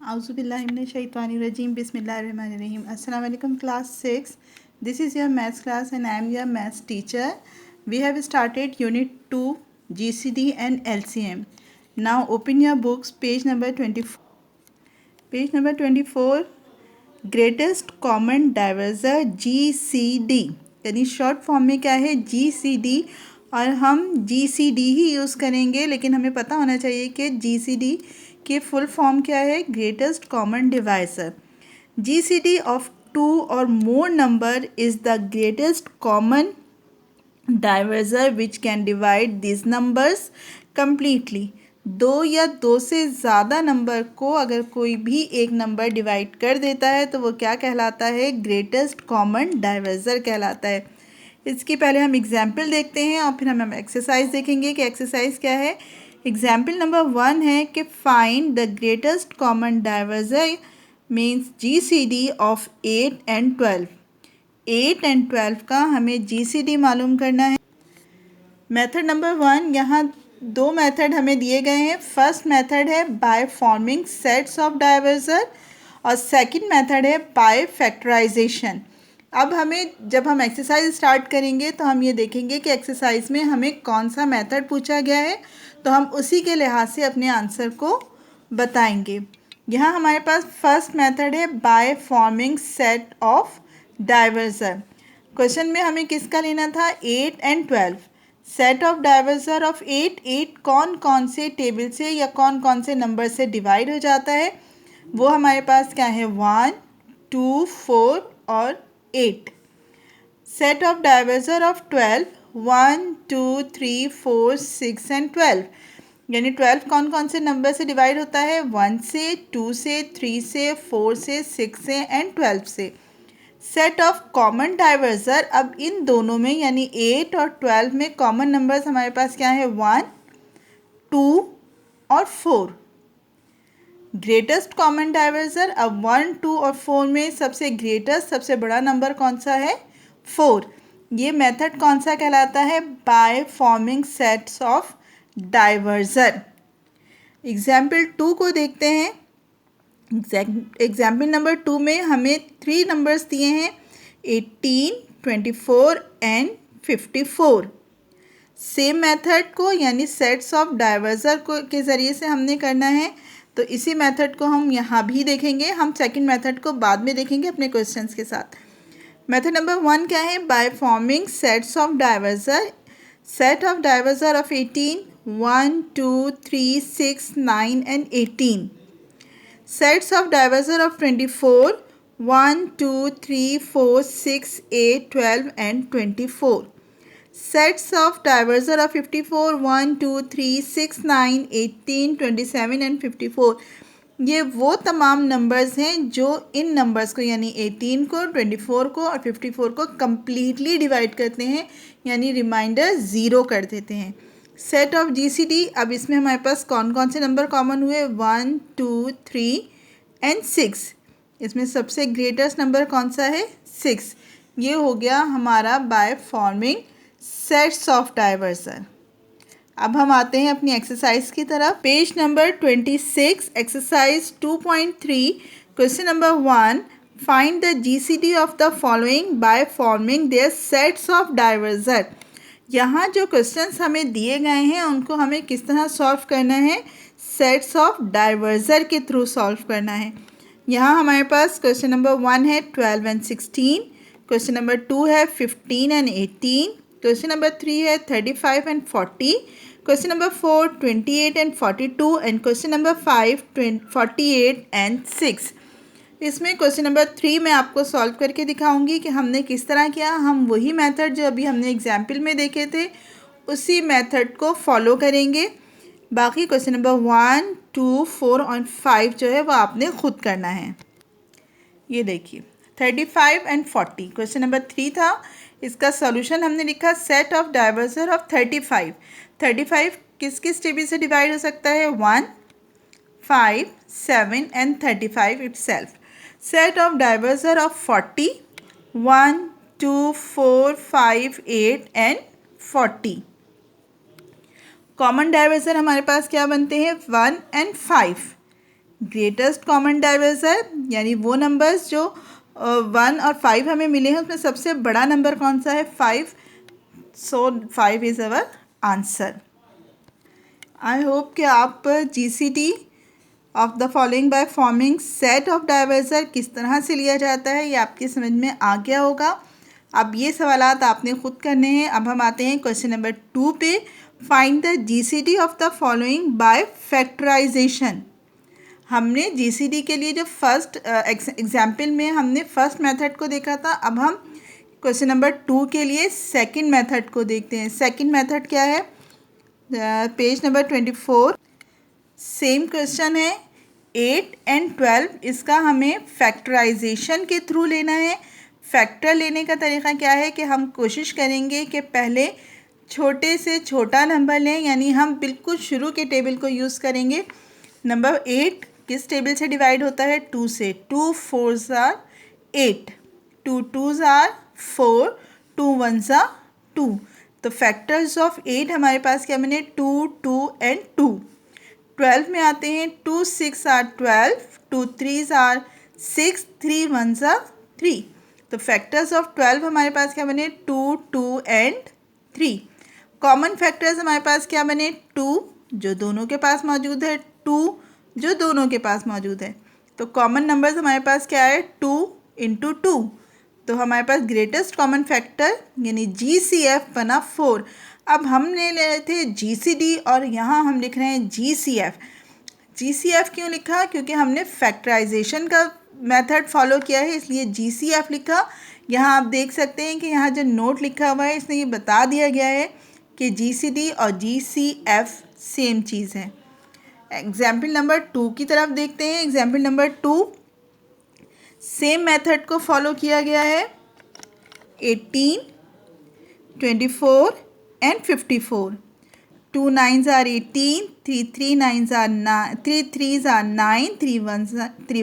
Auzubillahiminash-shaytanir-rajim. Bismillahir-rahmanir-rahim. Assalamu alaikum class 6. This is your maths class and I am your maths teacher. We have started unit 2 GCD and LCM. Now open your books, page number 24. Page number 24, greatest common divisor GCD, यानी short form में क्या है GCD, और हम GCD ही use करेंगे, लेकिन हमें पता होना चाहिए कि GCD के फुल फॉर्म क्या है, greatest common divisor. GCD of 2 or more number is the greatest common divisor which can divide these numbers completely। दो या दो से ज़्यादा नंबर को अगर कोई भी एक नंबर डिवाइड कर देता है तो वो क्या कहलाता है, ग्रेटेस्ट कॉमन डाइवर्जर कहलाता है। इसकी पहले हम एग्जाम्पल देखते हैं और फिर हम एक्सरसाइज देखेंगे कि एक्सरसाइज क्या है। एग्जाम्पल नंबर 1 है कि find the greatest common divisor means GCD of 8 and 12। 8 and 12 का हमें GCD मालूम करना है। मेथड नंबर 1, यहाँ दो मेथड हमें दिए गए हैं। फर्स्ट मेथड है बाय फॉर्मिंग सेट्स ऑफ डाइवर्जर और सेकंड मेथड है बाय फैक्टराइजेशन। अब हमें जब हम एक्सरसाइज स्टार्ट करेंगे तो हम ये देखेंगे कि एक्सरसाइज में हमें कौन सा मेथड पूछा गया है, तो हम उसी के लिहाज से अपने आंसर को बताएंगे। यहाँ हमारे पास फर्स्ट मेथड है by forming set of divisor. Question में हमें किसका लेना था, 8 and 12। Set of divisor of 8 कौन कौन से टेबल से या कौन कौन से नंबर से डिवाइड हो जाता है, वो हमारे पास क्या है, 1, 2, 4 और 8। Set of divisor of 12, 1, 2, 3, 4, 6 and 12, यानी 12 कौन कौन से नंबर से डिवाइड होता है, 1 से, 2 से, 3 से, 4 से, 6 से एंड 12 से। सेट ऑफ कॉमन डाइवर्जर, अब इन दोनों में यानी 8 और 12 में कॉमन नंबर्स हमारे पास क्या है, 1, 2 और 4। ग्रेटेस्ट कॉमन डाइवर्जर, अब 1, 2 और 4 में सबसे ग्रेटेस्ट सबसे बड़ा नंबर कौन सा है, 4। ये मेथड कौन सा कहलाता है, by forming sets of divisor. Example 2 को देखते हैं। एग्जाम्पल नंबर 2 में हमें 3 नंबर्स दिए हैं, 18, 24 एंड 54। सेम मेथड को यानी सेट्स ऑफ डाइवर्जर को के ज़रिए से हमने करना है, तो इसी मेथड को हम यहाँ भी देखेंगे। हम सेकंड मेथड को बाद में देखेंगे अपने क्वेश्चंस के साथ। मेथड नंबर 1 क्या है, by forming sets of divisor. Set of divisor of 18, 1, 2, 3, 6, 9 and 18। Sets of divisor of 24, 1, 2, 3, 4, 6, 8, 12 and 24. Sets of divisor of 54, 1, 2, 3, 6, 9, 18, 27 and 54। ये वो तमाम नंबर्स हैं जो इन नंबर्स को यानी 18 को, 24 को और 54 को कम्प्लीटली डिवाइड करते हैं, यानी रिमाइंडर ज़ीरो कर देते हैं। सेट ऑफ GCD, अब इसमें हमारे पास कौन कौन से नंबर कॉमन हुए, 1, 2, 3 एंड 6। इसमें सबसे ग्रेटेस्ट नंबर कौन सा है, 6। ये हो गया हमारा by forming sets of divisor. अब हम आते हैं अपनी एक्सरसाइज की तरफ। Page number 26, exercise 2.3, question number 1, find the GCD of the following by forming their sets of divisor. यहाँ जो क्वेश्चंस हमें दिए गए हैं उनको हमें किस तरह सॉल्व करना है, सेट्स ऑफ डाइवर्जर के थ्रू सॉल्व करना है। यहाँ हमारे पास क्वेश्चन नंबर 1 है 12 and 16, क्वेश्चन नंबर 2 है 15 and 18, क्वेश्चन नंबर 3 है 35 and 40, question number 4 28 and 42 and question number 5 48 and 6। इसमें क्वेश्चन नंबर 3 मैं आपको सॉल्व करके दिखाऊंगी कि हमने किस तरह किया। हम वही मेथड जो अभी हमने एग्जाम्पल में देखे थे उसी मेथड को फॉलो करेंगे। बाकी क्वेश्चन नंबर 1, 2, 4 और 5 जो है वो आपने खुद करना है। ये देखिए 35 and 40 क्वेश्चन नंबर 3 था। इसका सॉल्यूशन हमने लिखा सेट ऑफ डाइवर्जर ऑफ 35। 35 किस किस टेबल से डिवाइड हो सकता है, 1, 5, 7 and 35 itself. Set of divisor of 40, 1, 2, 4, 5, 8 and 40। Common divisor हमारे पास क्या बनते हैं, 1 and 5। ग्रेटेस्ट कॉमन डाइवर्सर यानी वो नंबर्स जो 1 और 5 हमें मिले हैं उसमें सबसे बड़ा नंबर कौन सा है 5. So 5 is our answer. I hope कि आप GCD of the following by forming set of divisor किस तरह से लिया जाता है ये आपकी समझ में आ गया होगा. अब ये सवालात आपने खुद करने हैं. अब हम आते हैं क्वेश्चन नंबर 2 पे. Find the GCD of the following by factorisation. हमने GCD के लिए जो फर्स्ट एग्जाम्पल में हमने फर्स्ट मेथड को देखा था. अब हम क्वेश्चन नंबर 2 के लिए सेकंड मेथड को देखते हैं. सेकंड मेथड क्या है? Page number 24. सेम क्वेश्चन है. 8 एंड 12 इसका हमें फैक्टराइजेशन के थ्रू लेना है. फैक्टर लेने का तरीका क्या है कि हम कोशिश करेंगे कि पहले छोटे से छोटा नंबर लें, यानी हम बिल्कुल शुरू के टेबल को यूज़ करेंगे. नंबर 8 किस टेबल से डिवाइड होता है? 2 से. 2 4s are 8, 2 2s are 4, 2 1s are 2. तो फैक्टर्स ऑफ 8 हमारे पास क्या बने? 2 2 एंड 2. 12 में आते हैं. 2 6 are 12, 2 3s are 6, 3 1s are 3. तो फैक्टर्स ऑफ 12 हमारे पास क्या बने? 2 2 एंड 3. कॉमन फैक्टर्स हमारे पास क्या बने? 2 जो दोनों के पास मौजूद है, 2 जो दोनों के पास मौजूद है. तो कॉमन नंबर्स हमारे पास क्या है? 2 इंटू 2. तो हमारे पास ग्रेटेस्ट कॉमन फैक्टर यानी GCF बना 4. अब हमने ले रहे थे GCD और यहाँ हम लिख रहे हैं GCF. GCF क्यों लिखा? क्योंकि हमने फैक्टराइजेशन का मेथड फॉलो किया है, इसलिए GCF लिखा. यहाँ आप देख सकते हैं कि यहाँ जो नोट लिखा हुआ है इसमें ये बता दिया गया है कि GCD और GCF सेम चीज़ है. एग्जाम्पल नंबर 2 की तरफ देखते हैं. एग्जाम्पल नंबर 2 सेम मेथड को फॉलो किया गया है. 18, 24 and 54. 2 9s are 18, 3 3 9s are 9, 3 3s are 9, 3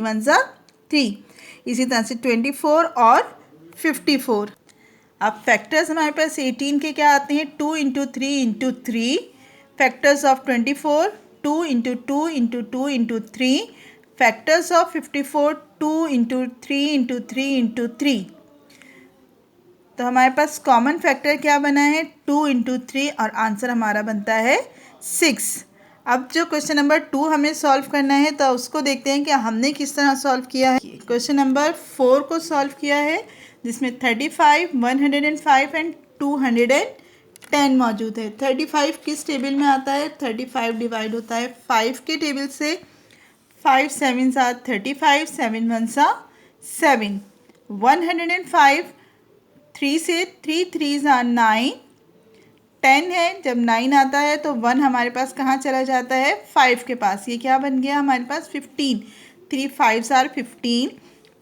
1s are 3. इसी तरह से 24 और 54. अब फैक्टर्स हमारे पास 18 के क्या आते हैं? 2 into 3 into 3. Factors of 24 2 into 2 into 2 into 3. Factors of 54 2 into 3 into 3 into 3. तो हमारे पास कॉमन फैक्टर क्या बना है? 2 इंटू 3 और आंसर हमारा बनता है 6. अब जो क्वेश्चन नंबर 2 हमें सॉल्व करना है तो उसको देखते हैं कि हमने किस तरह सॉल्व किया है. क्वेश्चन नंबर 4 को सॉल्व किया है जिसमें 35, 105 एंड 210 मौजूद है. 35 किस टेबल में आता है? 35 डिवाइड होता है 5 के टेबल से. 5 7s आर 35, 7 1s आर 7. 105 3 से 3 3s आर 9. 10 है, जब 9 आता है तो 1 हमारे पास कहाँ चला जाता है? 5 के पास. ये क्या बन गया हमारे पास? 15. 3 5s are 15,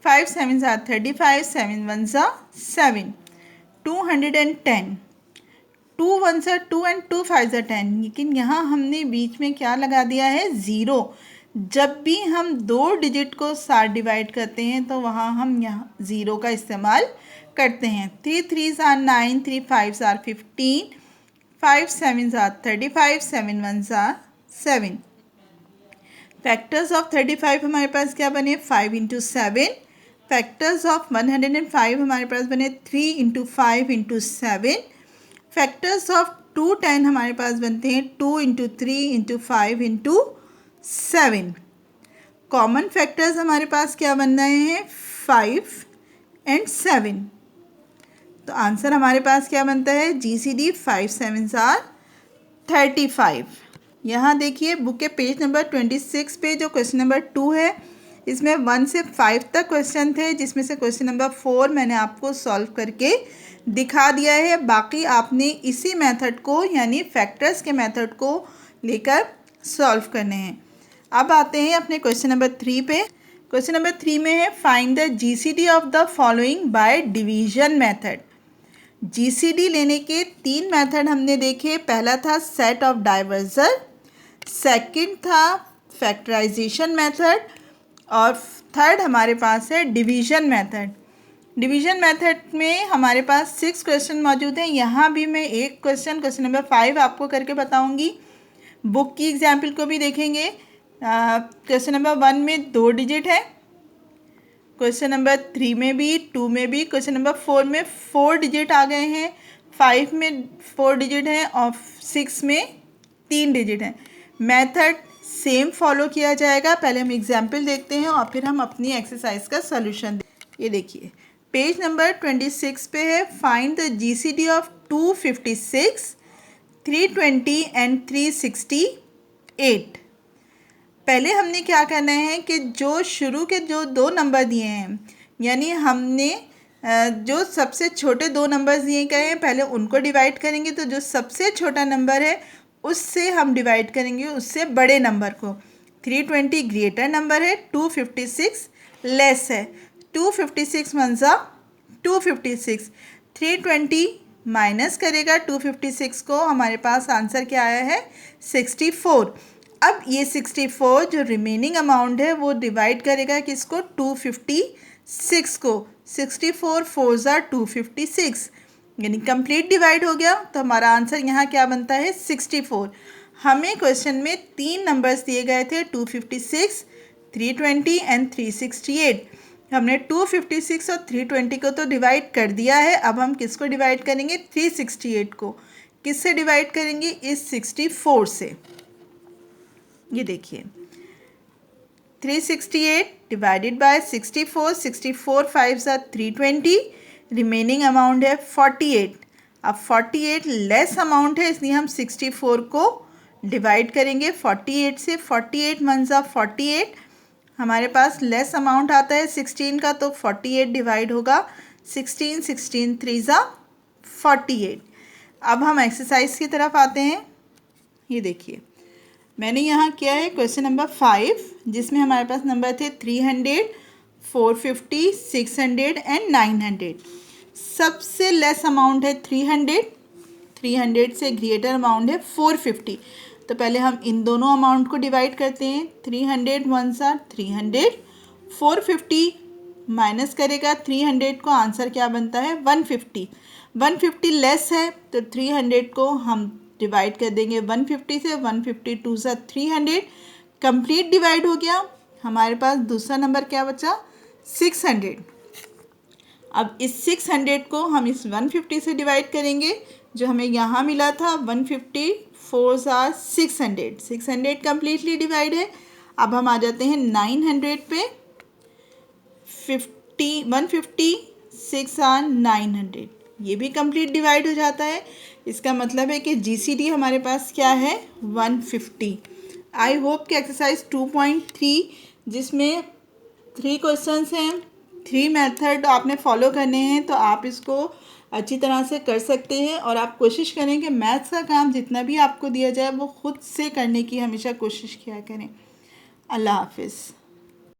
5 7s are 35, 7 1s are 7. 210. 2 1s are 2 and 2 5s are 10. लेकिन यहाँ हमने बीच में क्या लगा दिया है? 0. जब भी हम 2 डिजिट को 7 डिवाइड करते हैं तो वहाँ हम यहाँ 0 का इस्तेमाल करते हैं. 3 3s are 9, 3 5s are 15, 5 7s are 35, 7 1s are 7. Factors of 35 हमारे पास क्या बने? 5 इंटू 7. फैक्टर्स ऑफ 105 हमारे पास बने 3 इंटू 5 इंटू 7. फैक्टर्स ऑफ 210 हमारे पास बनते हैं 2 into 3 into 5 into 7. Common factors हमारे पास क्या बन रहे हैं? 5 एंड 7. तो आंसर हमारे पास क्या बनता है? GCD 5 7s are 35. यहाँ देखिए बुक के पेज नंबर 26 पे जो क्वेश्चन नंबर 2 है इसमें 1 से 5 तक क्वेश्चन थे, जिसमें से क्वेश्चन नंबर 4 मैंने आपको सॉल्व करके दिखा दिया है. बाकी आपने इसी मेथड को यानी फैक्टर्स के मेथड को लेकर सॉल्व करने हैं. अब आते हैं अपने क्वेश्चन नंबर 3 पे. क्वेश्चन नंबर 3 में है find the GCD of the following by division method. GCD लेने के 3 मेथड हमने देखे. पहला था सेट ऑफ डाइवर्सर, सेकंड था फैक्टराइजेशन मेथड और थर्ड हमारे पास है डिवीजन मेथड. डिवीजन मेथड में हमारे पास 6 क्वेश्चन मौजूद हैं. यहाँ भी मैं एक क्वेश्चन नंबर 5 आपको करके बताऊँगी. बुक की एग्जाम्पल को भी देखेंगे. क्वेश्चन नंबर 1 में 2 डिजिट है, क्वेश्चन नंबर 3 में भी, 2 में भी, क्वेश्चन नंबर 4 में 4 डिजिट आ गए हैं, 5 में 4 डिजिट हैं और 6 में 3 डिजिट हैं। मेथड सेम फॉलो किया जाएगा। पहले हम एग्जाम्पल देखते हैं और फिर हम अपनी एक्सरसाइज का सॉल्यूशन ये देखिए पेज नंबर 26 पे है, find the GCD of 256, 320 and 368। पहले हमने क्या करना है कि जो शुरू के जो 2 नंबर दिए हैं, यानी हमने जो सबसे छोटे 2 नंबर्स दिए गए हैं पहले उनको डिवाइड करेंगे, तो जो सबसे छोटा नंबर है उससे हम डिवाइड करेंगे उससे बड़े नंबर को। 320 ग्रेटर नंबर है, 256 लेस है। 256 मंजा 256, 320 माइनस करेगा 256 को, हमारे पास आंसर क्या आया है 64। अब ये 64 जो रिमेनिंग अमाउंट है वो डिवाइड करेगा किसको 256 को। 64 4 ज़ा 256 यानी कंप्लीट डिवाइड हो गया। तो हमारा आंसर यहाँ क्या बनता है 64। हमें क्वेश्चन में 3 नंबर्स दिए गए थे 256, 320 एंड 368। हमने 256 और 320 को तो डिवाइड कर दिया है। अब हम किसको डिवाइड करेंगे 368 को। किससे डिवाइड करेंगे इस 64 से। ये देखिए 368 डिवाइडेड बाय 64, 64 5 ज़ा 320, रिमेनिंग अमाउंट है 48। अब 48 लेस अमाउंट है इसलिए हम 64 को डिवाइड करेंगे 48 से। 48 1 ज़ा 48, हमारे पास लेस अमाउंट आता है 16 का, तो 48 डिवाइड होगा 16, 16 3 ज़ा 48। अब हम एक्सरसाइज की तरफ आते हैं। ये देखिए मैंने यहाँ किया है क्वेश्चन नंबर 5 जिसमें हमारे पास नंबर थे 300, 450, 600 एंड 900। सबसे लेस अमाउंट है 300, 300 से ग्रेटर अमाउंट है 450। तो पहले हम इन दोनों अमाउंट को डिवाइड करते हैं। 300 1 ज़ा 300, 450 माइनस करेगा 300 को, आंसर क्या बनता है 150। 150 लेस है तो 300 को हम डिवाइड कर देंगे 150 से। 150 2 ज़ा 300, कंप्लीट डिवाइड हो गया। हमारे पास दूसरा नंबर क्या बचा 600। अब इस 600 को हम इस 150 से डिवाइड करेंगे जो हमें यहाँ मिला था 150 4 ज़ा 600, 600 कम्प्लीटली डिवाइड है। अब हम आ जाते हैं 900 पे। 150 6 ज़ा 900, ये भी कंप्लीट डिवाइड हो जाता है। इसका मतलब है कि जीसीडी हमारे पास क्या है 150। आई होप कि एक्सरसाइज 2.3 जिसमें 3 क्वेश्चंस हैं, 3 मेथड आपने फॉलो करने हैं, तो आप इसको अच्छी तरह से कर सकते हैं। और आप कोशिश करें कि मैथ्स का काम जितना भी आपको दिया जाए वो खुद से करने की हमेशा कोशिश किया करें। अल्लाह हाफिज़।